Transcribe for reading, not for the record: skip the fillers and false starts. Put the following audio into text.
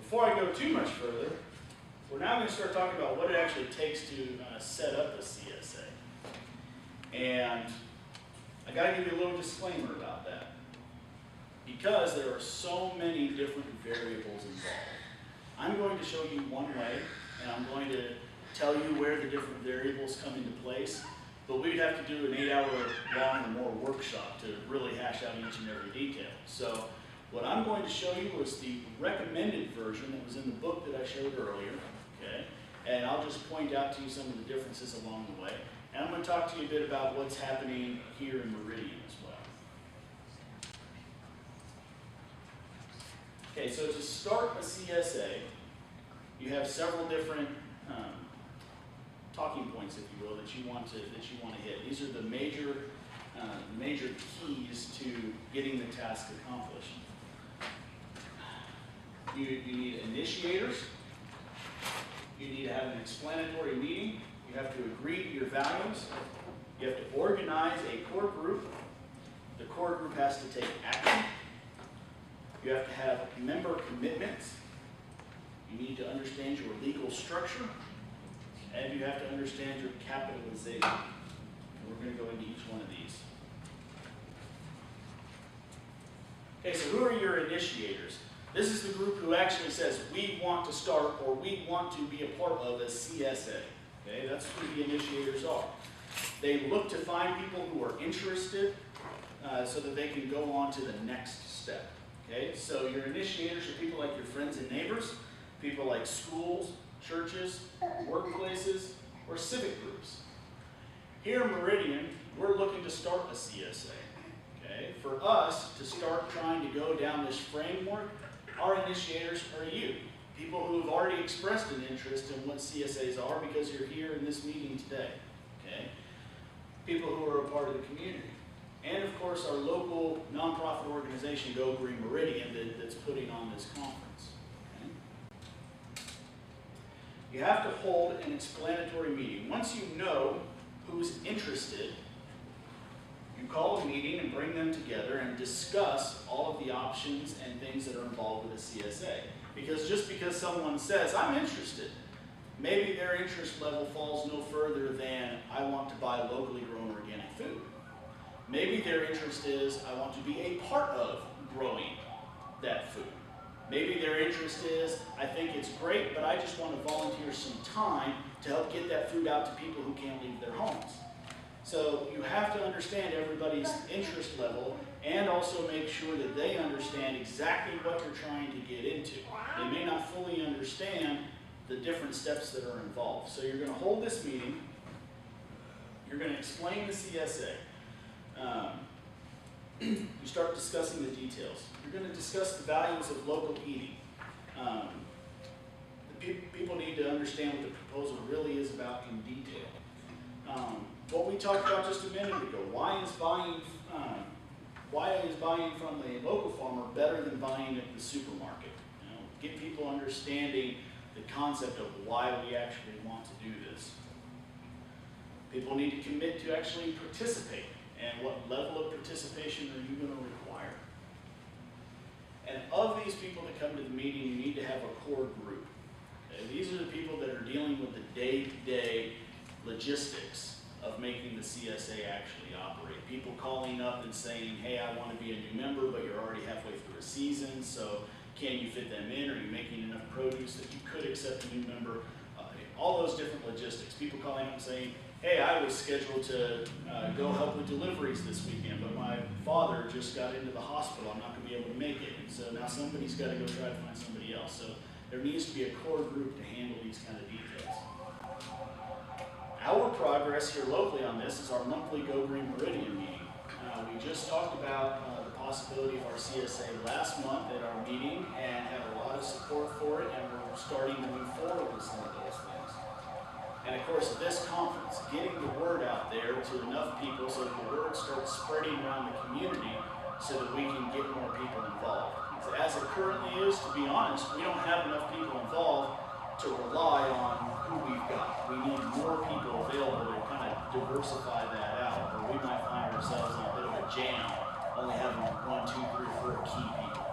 Before I go too much further, we're now going to start talking about what it actually takes to set up a CSA. And I got to give you a little disclaimer about that, because there are so many different variables involved. I'm going to show you one way, and I'm going to tell you where the different variables come into place, but we'd have to do an 8-hour long or more workshop to really hash out each and every detail. So what I'm going to show you was the recommended version that was in the book that I showed earlier, okay? And I'll just point out to you some of the differences along the way. And I'm going to talk to you a bit about what's happening here in Meridian as well. Okay, so to start a CSA, you have several different talking points, if you will, that you want to hit. These are the major keys to getting the task accomplished. You need initiators. You need to have an explanatory meeting. You have to agree to your values. You have to organize a core group. The core group has to take action. You have to have member commitments. You need to understand your legal structure. And you have to understand your capitalization. And we're going to go into each one of these. Okay, so who are your initiators? This is the group who actually says, we want to start or we want to be a part of a CSA. Okay, that's who the initiators are. They look to find people who are interested so that they can go on to the next step. Okay, so your initiators are people like your friends and neighbors, people like schools, churches, workplaces, or civic groups. Here in Meridian, we're looking to start a CSA. Okay? For us to start trying to go down this framework, our initiators are you. People who have already expressed an interest in what CSAs are because you're here in this meeting today. Okay? People who are a part of the community. And of course, our local nonprofit organization, Go Green Meridian, that's putting on this conference. You have to hold an explanatory meeting. Once you know who's interested, you call a meeting and bring them together and discuss all of the options and things that are involved with a CSA. Because just because someone says, I'm interested, maybe their interest level falls no further than, I want to buy locally grown organic food. Maybe their interest is, I want to be a part of growing that food. Maybe their interest is, I think it's great, but I just want to volunteer some time to help get that food out to people who can't leave their homes. So you have to understand everybody's interest level and also make sure that they understand exactly what you're trying to get into. They may not fully understand the different steps that are involved. So you're going to hold this meeting. You're going to explain the CSA. You start discussing the details. You're going to discuss the values of local eating. People need to understand what the proposal really is about in detail. What we talked about just a minute ago, why is buying from a local farmer better than buying at the supermarket? You know, get people understanding the concept of why we actually want to do this. People need to commit to actually participate. And what level of participation are you going to require? And of these people that come to the meeting, you need to have a core group. Okay? These are the people that are dealing with the day-to-day logistics of making the CSA actually operate. People calling up and saying, hey, I want to be a new member, but you're already halfway through a season, so can you fit them in? Are you making enough produce that you could accept a new member? All those different logistics. People calling up and saying, hey, I was scheduled to go help with deliveries this weekend, but my father just got into the hospital. I'm not going to be able to make it. And so now somebody's got to go try to find somebody else. So there needs to be a core group to handle these kind of details. Our progress here locally on this is our monthly Go Green Meridian meeting. We just talked about the possibility of our CSA last month at our meeting and had a lot of support for it, and we're starting to move forward with some of those things. And of course, at this conference, getting the word out there to enough people so that the word starts spreading around the community so that we can get more people involved. As it currently is, to be honest, we don't have enough people involved to rely on who we've got. We need more people available to kind of diversify that out, or we might find ourselves in a bit of a jam, only having 1, 2, 3, 4 key people.